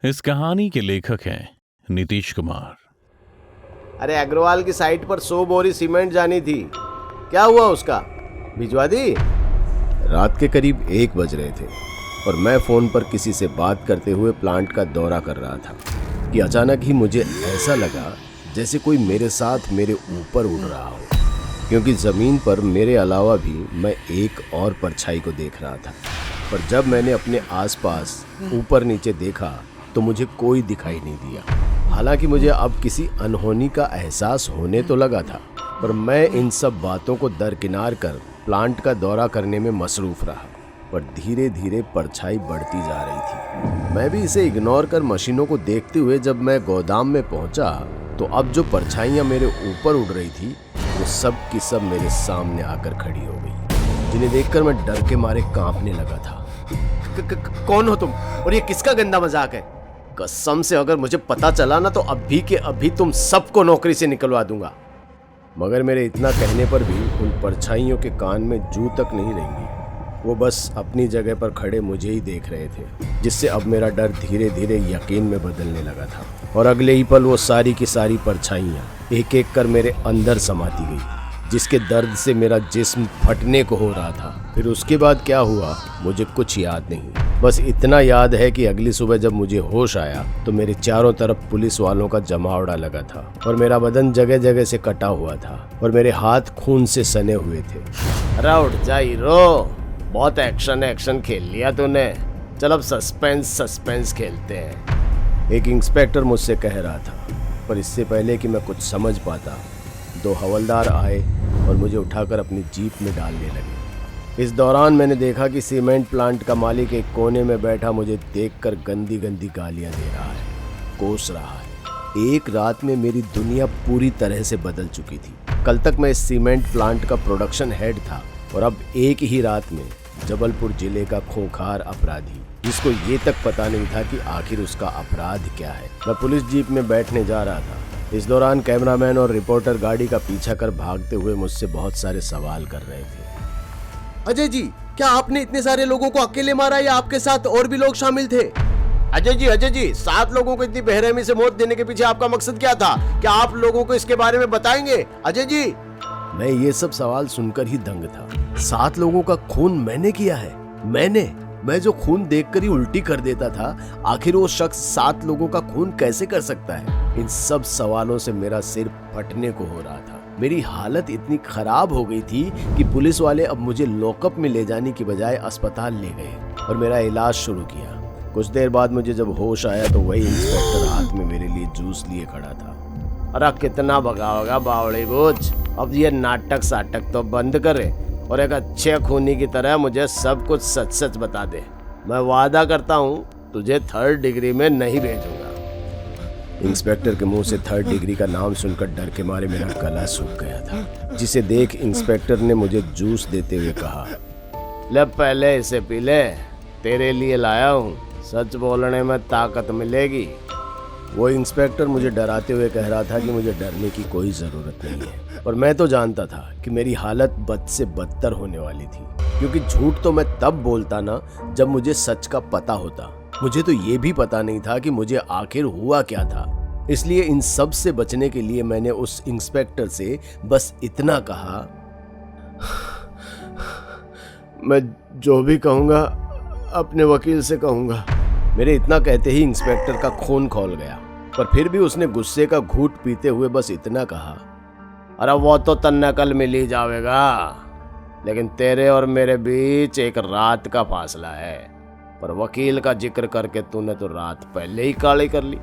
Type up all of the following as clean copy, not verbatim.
इस कहानी के लेखक हैं नीतीश कुमार। अरे अग्रवाल की साइट पर 100 बोरी सीमेंट जानी थी, क्या हुआ उसका? भिजवा दी? रात के करीब 1 बज रहे थे और मैं फोन पर किसी से बात करते हुए प्लांट का दौरा कर रहा था कि अचानक ही मुझे ऐसा लगा जैसे कोई मेरे साथ मेरे ऊपर उड़ रहा हो, क्योंकि जमीन पर मेरे अलावा भी मैं एक और परछाई को देख रहा था। पर जब मैंने अपने आसपास ऊपर नीचे देखा तो मुझे कोई दिखाई नहीं दिया। हालांकि मुझे अब किसी अनहोनी का एहसास होने तो लगा था, पर मैं इन सब बातों को दरकिनार कर प्लांट का दौरा करने में मसरूफ रहा। पर धीरे धीरे परछाई बढ़ती जा रही थी। मैं भी इसे इग्नोर कर मशीनों को देखते हुए जब मैं गोदाम में पहुंचा तो अब जो परछाइयां मेरे ऊपर उड़ रही थी वो सब की सब मेरे सामने आकर खड़ी हो गई, जिन्हें देखकर मैं डर के मारे कांपने लगा था। कौन हो तुम और ये किसका गंदा मजाक है? कसम से अगर मुझे पता चला ना तो अभी के अभी तुम सबको नौकरी से निकलवा दूंगा। मगर मेरे इतना कहने पर भी उन परछाइयों के कान में जू तक नहीं रहेंगी। वो बस अपनी जगह पर खड़े मुझे ही देख रहे थे, जिससे अब मेरा डर धीरे धीरे यकीन में बदलने लगा था। और अगले ही पल वो सारी की सारी परछाइयाँ एक एक कर मेरे अंदर समाती गई, जिसके दर्द से मेरा जिस्म फटने को हो रहा था। फिर उसके बाद क्या हुआ मुझे कुछ याद नहीं। बस इतना याद है कि अगली सुबह जब मुझे होश आया तो मेरे चारों तरफ पुलिस वालों का जमावड़ा लगा था और मेरा बदन जगह जगह से कटा हुआ था और मेरे हाथ खून से सने हुए थे। अरे उठ जा हीरो, बहुत एक्शन खेल लिया तूने, चल अब सस्पेंस खेलते हैं, एक इंस्पेक्टर मुझसे कह रहा था। पर इससे पहले कि मैं कुछ समझ पाता 2 हवलदार आए और मुझे उठाकर अपनी जीप में डालने लगे। इस दौरान मैंने देखा कि सीमेंट प्लांट का मालिक एक कोने में बैठा मुझे देखकर गंदी गंदी गालियां दे रहा है, कोस रहा है। एक रात में मेरी दुनिया पूरी तरह से बदल चुकी थी। कल तक मैं इस सीमेंट प्लांट का प्रोडक्शन हेड था और अब एक ही रात में जबलपुर जिले का खूंखार अपराधी, जिसको ये तक पता नहीं था कि आखिर उसका अपराध क्या है। मैं पुलिस जीप में बैठने जा रहा था। इस दौरान कैमरामैन और रिपोर्टर गाड़ी का पीछा कर भागते हुए मुझसे बहुत सारे सवाल कर रहे थे। अजय जी, क्या आपने इतने सारे लोगों को अकेले मारा या आपके साथ और भी लोग शामिल थे? अजय जी, 7 लोगों को इतनी बेरहमी से मौत देने के पीछे आपका मकसद क्या था? क्या आप लोगों को इसके बारे में बताएंगे? अजय जी। मैं ये सब सवाल सुनकर ही दंग था। 7 लोगों का खून मैंने किया है? मैं जो खून देखकर ही उल्टी कर देता था, आखिर वो शख्स 7 लोगों का खून कैसे कर सकता है? इन सब सवालों से मेरा सिर फटने को हो रहा था। मेरी हालत इतनी खराब हो गई थी कि पुलिस वाले अब मुझे लॉकअप में ले जाने की बजाय अस्पताल ले गए और मेरा इलाज शुरू किया। कुछ देर बाद मुझे जब होश आया तो वही इंस्पेक्टर हाथ में मेरे लिए जूस लिए खड़ा था। अरे कितना भगाओगा बावड़ी गुज, अब ये नाटक साटक तो बंद करे और एक अच्छे खूनी की तरह मुझे सब कुछ सच सच बता दे। मैं वादा करता हूँ तुझे 3rd डिग्री में नहीं भेजूंगा। इंस्पेक्टर के मुंह से 3rd डिग्री का नाम सुनकर डर के मारे मेरा गला सूख गया था, जिसे देख इंस्पेक्टर ने मुझे जूस देते हुए कहा, ले पहले इसे पी ले, तेरे लिए लाया हूँ, सच बोलने में ताकत मिलेगी। वो इंस्पेक्टर मुझे डराते हुए कह रहा था कि मुझे डरने की कोई ज़रूरत नहीं है, और मैं तो जानता था कि मेरी हालत बद से बदतर होने वाली थी, क्योंकि झूठ तो मैं तब बोलता ना जब मुझे सच का पता होता। मुझे तो ये भी पता नहीं था कि मुझे आखिर हुआ क्या था। इसलिए इन सब से बचने के लिए मैंने उस इंस्पेक्टर से बस इतना कहा, मैं जो भी कहूँगा अपने वकील से कहूँगा। मेरे इतना कहते ही इंस्पेक्टर का खून खौल गया, पर फिर भी उसने गुस्से का घूंट पीते हुए बस इतना कहा, अरे वो तो तन्ना कल मिल ही जाएगा, लेकिन तेरे और मेरे बीच एक रात का फासला है। पर वकील का जिक्र करके तूने तो रात पहले ही काली कर ली।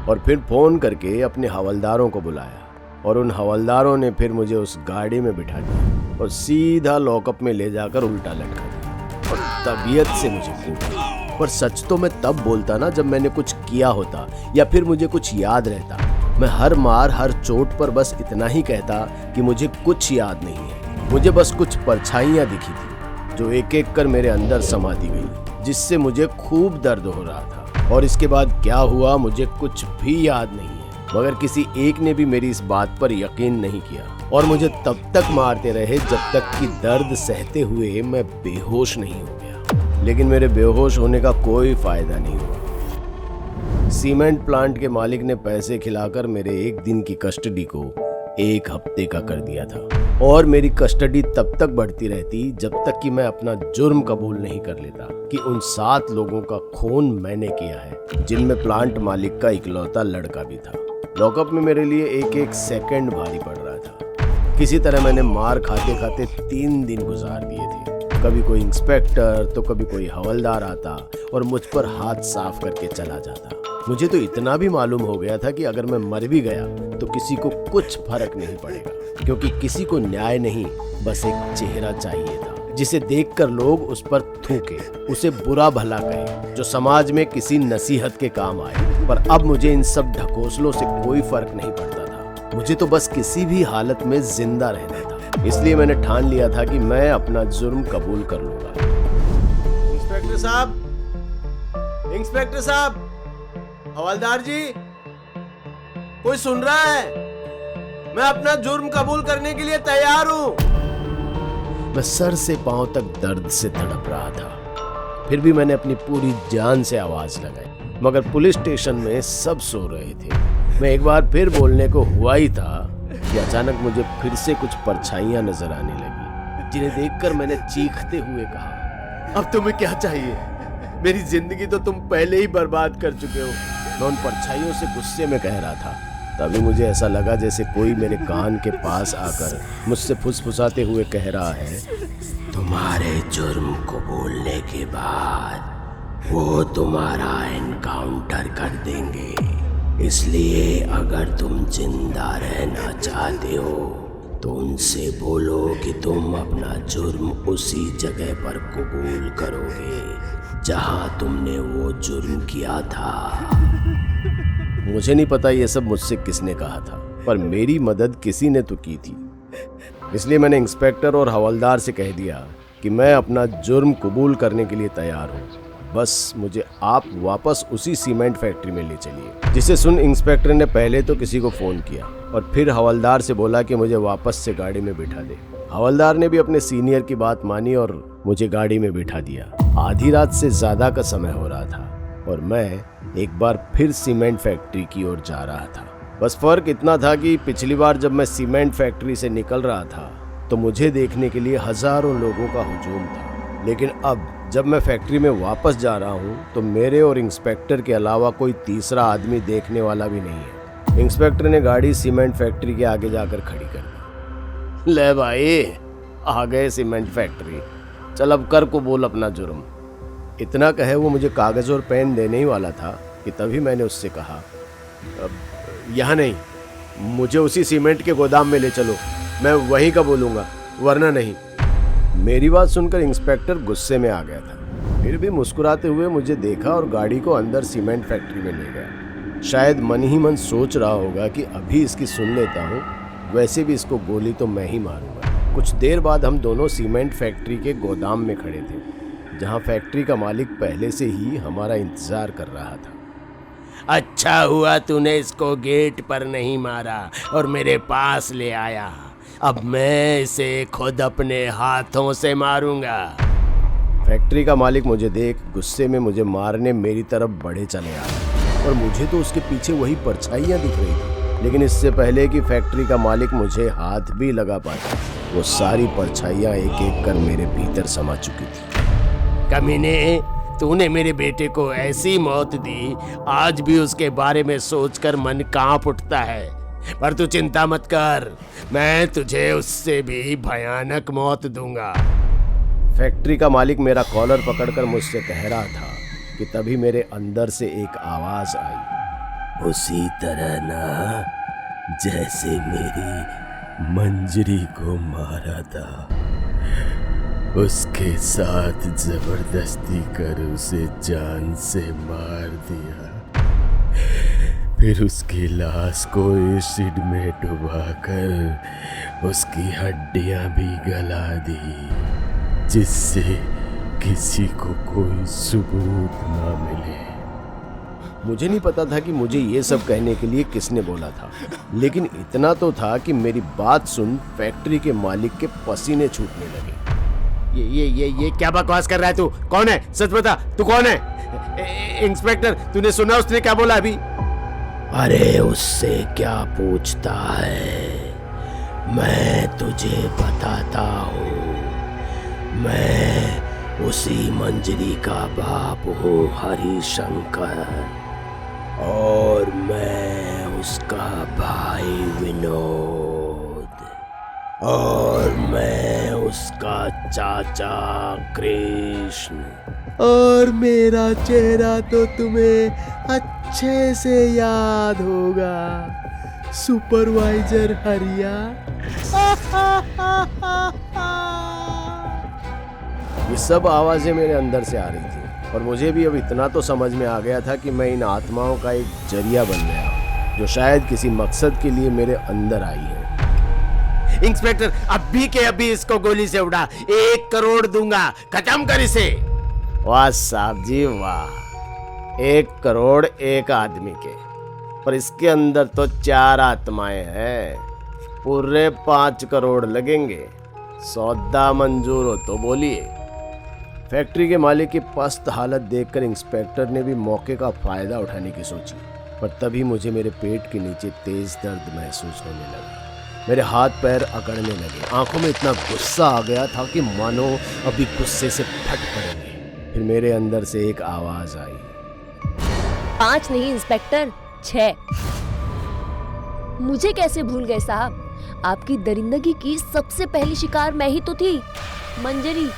और फिर फोन करके अपने हवलदारों को बुलाया और उन हवलदारों ने फिर मुझे उस गाड़ी में बिठा दिया और सीधा लॉकअप में ले जाकर उल्टा लटका दिया और तबीयत से मुझे कूटा। पर सच तो मैं तब बोलता ना जब मैंने कुछ किया होता या फिर मुझे कुछ याद रहता। मैं हर मार हर चोट पर बस इतना ही कहता कि मुझे कुछ याद नहीं है। मुझे बस कुछ परछाइयाँ दिखी थी जो एक एक कर मेरे अंदर समाती गई, जिससे मुझे खूब दर्द हो रहा था। और इसके बाद क्या हुआ मुझे कुछ भी याद नहीं है। मगर किसी एक ने भी मेरी इस बात पर यकीन नहीं किया और मुझे तब तक मारते रहे जब तक कि दर्द सहते हुए मैं बेहोश नहीं हो गया। लेकिन मेरे बेहोश होने का कोई फायदा नहीं हुआ। सीमेंट प्लांट के मालिक ने पैसे खिलाकर मेरे एक दिन की कस्टडी को 1 हफ्ते का कर दिया था और मेरी कस्टडी तब तक बढ़ती रहती जब तक कि मैं अपना जुर्म कबूल नहीं कर लेता कि उन 7 लोगों का खून मैंने किया है, जिनमें प्लांट मालिक का इकलौता लड़का भी था। लॉकअप में मेरे लिए एक एक सेकंड भारी पड़ रहा था। किसी तरह मैंने मार खाते खाते 3 दिन गुजार दिए थे। कभी कोई इंस्पेक्टर तो कभी कोई हवलदार आता और मुझ पर हाथ साफ करके चला जाता। मुझे तो इतना भी मालूम हो गया था कि अगर मैं मर भी गया तो किसी को कुछ फर्क नहीं पड़ेगा, क्योंकि किसी को न्याय नहीं, बस एक चेहरा चाहिए था जिसे देखकर लोग उस पर थूके, उसे बुरा भला कहे, जो समाज में किसी नसीहत के काम आए। पर अब मुझे इन सब ढकोसलों से कोई फर्क नहीं पड़ता था। मुझे तो बस किसी भी हालत में जिंदा रहना था। इसलिए मैंने ठान लिया था कि मैं अपना जुर्म कबूल कर लूंगा। इंस्पेक्टर साहब, इंस्पेक्टर साहब, हवलदार जी, कोई सुन रहा है? मैं अपना जुर्म कबूल करने के लिए तैयार हूं। मैं सर से पांव तक दर्द से तड़प रहा था। फिर भी मैंने अपनी पूरी जान से आवाज लगाई, मगर पुलिस स्टेशन में सब सो रहे थे। मैं एक बार फिर बोलने को हुआ ही था कि अचानक मुझे फिर से कुछ परछाइयां नजर आने लगी, जिन्हें देखकर मैंने चीखते हुए कहा, अब तुम्हें क्या चाहिए? मेरी जिंदगी तो तुम पहले ही बर्बाद कर चुके हो। मैं उन परछाइयों से गुस्से में कह रहा था। तभी मुझे ऐसा लगा जैसे कोई मेरे कान के पास आकर मुझसे फुसफुसाते हुए कह रहा है, तुम्हारे जुर्म को बोलने के बाद वो तुम्हारा एनकाउंटर कर देंगे। इसलिए अगर तुम जिंदा रहना चाहते हो तो उनसे बोलो कि तुम अपना जुर्म उसी जगह पर कबूल करोगे जहां तुमने वो जुर्म किया था। मुझे नहीं पता ये सब मुझसे किसने कहा था, पर मेरी मदद किसी ने तो की थी। इसलिए मैंने इंस्पेक्टर और हवलदार से कह दिया कि मैं अपना जुर्म कबूल करने के लिए तैयार हूँ, बस मुझे आप वापस उसी सीमेंट फैक्ट्री में ले चलिए। जिसे सुन इंस्पेक्टर ने पहले तो किसी को फ़ोन किया और फिर हवलदार से बोला कि मुझे वापस से गाड़ी में बिठा दे। हवलदार ने भी अपने सीनियर की बात मानी और मुझे गाड़ी में बिठा दिया। आधी रात से ज़्यादा का समय हो रहा था और मैं एक बार फिर सीमेंट फैक्ट्री की ओर जा रहा था। बस फर्क इतना था कि पिछली बार जब मैं सीमेंट फैक्ट्री से निकल रहा था तो मुझे देखने के लिए हजारों लोगों का हुजूम था, लेकिन अब जब मैं फैक्ट्री में वापस जा रहा हूँ तो मेरे और इंस्पेक्टर के अलावा कोई तीसरा आदमी देखने वाला भी नहीं है। इंस्पेक्टर ने गाड़ी सीमेंट फैक्ट्री के आगे जाकर खड़ी कर दी। ले भाई, आ गए सीमेंट फैक्ट्री, चल अब कर को बोल अपना जुर्म। इतना कहे वो मुझे कागज और पेन देने ही वाला था कि तभी मैंने उससे कहा, यहाँ नहीं, मुझे उसी सीमेंट के गोदाम में ले चलो, मैं वहीं का बोलूँगा, वरना नहीं। मेरी बात सुनकर इंस्पेक्टर गुस्से में आ गया था। फिर भी मुस्कुराते हुए मुझे देखा और गाड़ी को अंदर सीमेंट फैक्ट्री में ले गया। शायद मन ही मन सोच रहा होगा कि अभी इसकी सुन लेता हूँ, वैसे भी इसको गोली तो मैं ही मारूंगा। कुछ देर बाद हम दोनों सीमेंट फैक्ट्री के गोदाम में खड़े थे, जहाँ फैक्ट्री का मालिक पहले से ही हमारा इंतजार कर रहा था। अच्छा हुआ तूने इसको गेट पर नहीं मारा और मेरे पास ले आया। अब मैं इसे खुद अपने हाथों से मारूंगा। फैक्ट्री का मालिक मुझे देख गुस्से में मुझे मारने मेरी तरफ बढ़े चले आया और मुझे तो उसके पीछे वही परछाइयां दिख रही थी। लेकिन इससे पहले कि फैक्ट्री का मालिक मुझे हाथ भी लगा पाता, वो सारी परछाइयां एक एक कर मेरे भीतर समा चुकी थी। कमीने, तूने मेरे बेटे को ऐसी मौत दी, आज भी उसके बारे में सोचकर मन कांप उठता है। पर तू चिंता मत कर, मैं तुझे उससे भी भयानक मौत दूंगा। फैक्ट्री का मालिक मेरा कॉलर पकड़कर मुझसे कह रहा था कि तभी मेरे अंदर से एक आवाज आई, उसी तरह ना जैसे मेरी मंजरी को मारा था, उसके साथ जबरदस्ती कर उसे जान से मार दिया, फिर उसकी लाश को एसिड में डुबाकर उसकी हड्डियां भी गला दी, जिससे किसी को कोई सबूत ना मिले। मुझे नहीं पता था कि मुझे ये सब कहने के लिए किसने बोला था, लेकिन इतना तो था कि मेरी बात सुन फैक्ट्री के मालिक के पसीने छूटने लगे। ये क्या बकवास कर रहा है तू? कौन है? सच बता, तू कौन है? इंस्पेक्टर, तूने सुना उसने क्या बोला अभी? अरे उससे क्या पूछता है, मैं तुझे बताता हूँ। मैं उसी मंजरी का बाप हूँ, हरिशंकर, और मैं उसका भाई विनोद, और मैं उसका चाचा कृष्ण, और मेरा चेहरा तो तुम्हें अच्छे से याद होगा, सुपरवाइजर हरिया। ये सब आवाजें मेरे अंदर से आ रही थी और मुझे भी अब इतना तो समझ में आ गया था कि मैं इन आत्माओं का एक जरिया बन गया हूं, जो शायद किसी मकसद के लिए मेरे अंदर आई है। इंस्पेक्टर, अभी के अभी इसको गोली से उड़ा, 1 करोड़ दूंगा, खत्म कर इसे। वाह साहब जी वाह, 1 करोड़ एक आदमी के, पर इसके अंदर तो 4 आत्माएं हैं, पूरे 5 करोड़ लगेंगे। सौदा मंजूर हो तो बोलिए। फैक्ट्री के मालिक की पस्त हालत देखकर इंस्पेक्टर ने भी मौके का फायदा उठाने की सोची, पर तभी मुझे मेरे पेट के नीचे तेज दर्द महसूस होने लगा। मेरे हाथ पैर अकड़ने लगे, आंखों में इतना गुस्सा आ गया था कि मानो अभी गुस्से से फट पड़ेंगे। फिर मेरे अंदर से एक आवाज आई, 5 नहीं इंस्पेक्टर, 6। मुझे कैसे भूल गए साहब? आपकी दरिंदगी की सबसे पहली शिकार मैं ही तो थी, मंजरी।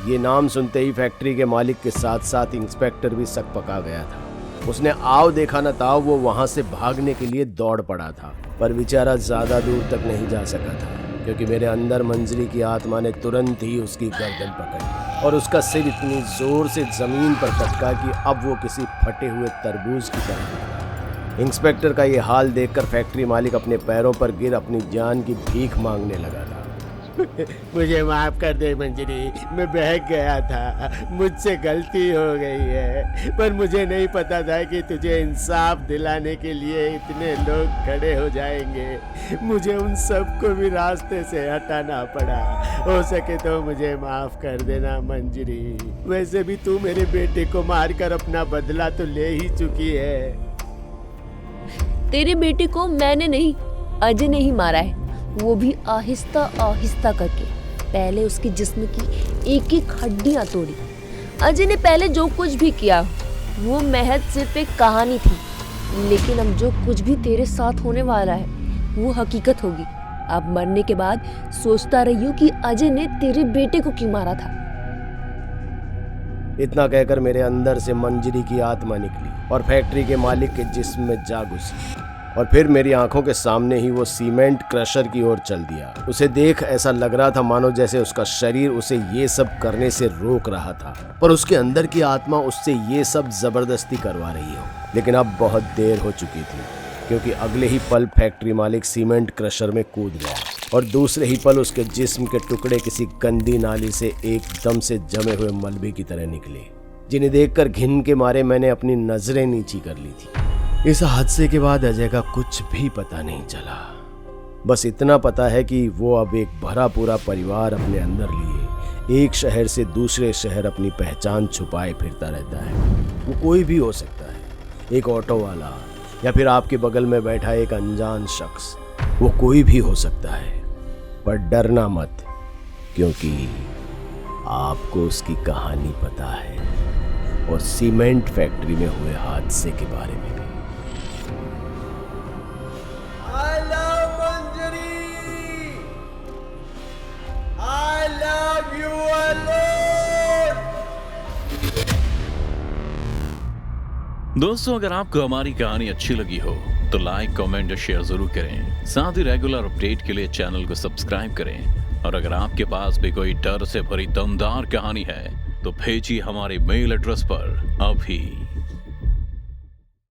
ये नाम सुनते ही फैक्ट्री के मालिक के साथ साथ इंस्पेक्टर भी सक पका गया था। उसने आओ देखा न ताओ वो वहां से भागने के लिए दौड़ पड़ा था, पर बेचारा ज्यादा दूर तक नहीं जा सका था, क्योंकि मेरे अंदर मंजरी की आत्मा ने तुरंत ही उसकी गर्दन पकड़ी और उसका सिर इतनी जोर से जमीन पर पटका कि अब वो किसी फटे हुए तरबूज की तरह था। इंस्पेक्टर का ये हाल देखकर फैक्ट्री मालिक अपने पैरों पर गिर अपनी जान की भीख मांगने लगा था। मुझे माफ कर दे मंजरी, मैं बहक गया था, मुझसे गलती हो गई है, पर मुझे नहीं पता था कि तुझे इंसाफ दिलाने के लिए इतने लोग खड़े हो जाएंगे। मुझे उन सबको भी रास्ते से हटाना पड़ा। हो सके तो मुझे माफ कर देना मंजरी। वैसे भी तू मेरे बेटे को मारकर अपना बदला तो ले ही चुकी है। तेरे बेटे को मैंने नहीं, अजय ने ही मारा है, वो भी आहिस्ता आहिस्ता करके। पहले उसके जिस्म की एक एक हड्डियां तोड़ी। अजय ने पहले जो कुछ भी किया वो महज सिर्फ एक कहानी थी, लेकिन अब जो कुछ भी तेरे साथ होने वाला है वो हकीकत होगी। अब मरने के बाद सोचता रहियो कि अजय ने तेरे बेटे को क्यों मारा था। इतना कहकर मेरे अंदर से मंजरी की आत्मा निकली और फैक्ट्री के मालिक के जिस्म में जा घुसी, और फिर मेरी आंखों के सामने ही वो सीमेंट क्रशर की ओर चल दिया। उसे देख ऐसा लग रहा था मानो जैसे उसका शरीर उसे ये सब करने से रोक रहा था, पर उसके अंदर की आत्मा उससे ये सब जबरदस्ती करवा रही हो। लेकिन अब बहुत देर हो चुकी थी, क्योंकि अगले ही पल फैक्ट्री मालिक सीमेंट क्रशर में कूद गया और दूसरे ही पल उसके जिस्म के टुकड़े किसी गंदी नाली से एकदम से जमे हुए मलबे की तरह निकले, जिन्हें देखकर घिन के मारे मैंने अपनी नजरें नीची कर ली थी। इस हादसे के बाद अजय का कुछ भी पता नहीं चला। बस इतना पता है कि वो अब एक भरा पूरा परिवार अपने अंदर लिए एक शहर से दूसरे शहर अपनी पहचान छुपाए फिरता रहता है। वो कोई भी हो सकता है, एक ऑटो वाला या फिर आपके बगल में बैठा एक अनजान शख्स, वो कोई भी हो सकता है। पर डरना मत, क्योंकि आपको उसकी कहानी पता है, और सीमेंट फैक्ट्री में हुए हादसे के बारे में भी। I love Manjari. I love you alone. दोस्तों, अगर आपको हमारी कहानी अच्छी लगी हो तो लाइक, कमेंट और शेयर जरूर करें। साथ ही रेगुलर अपडेट के लिए चैनल को सब्सक्राइब करें। और अगर आपके पास भी कोई डर से भरी दमदार कहानी है तो भेजिए हमारे मेल एड्रेस पर अभी।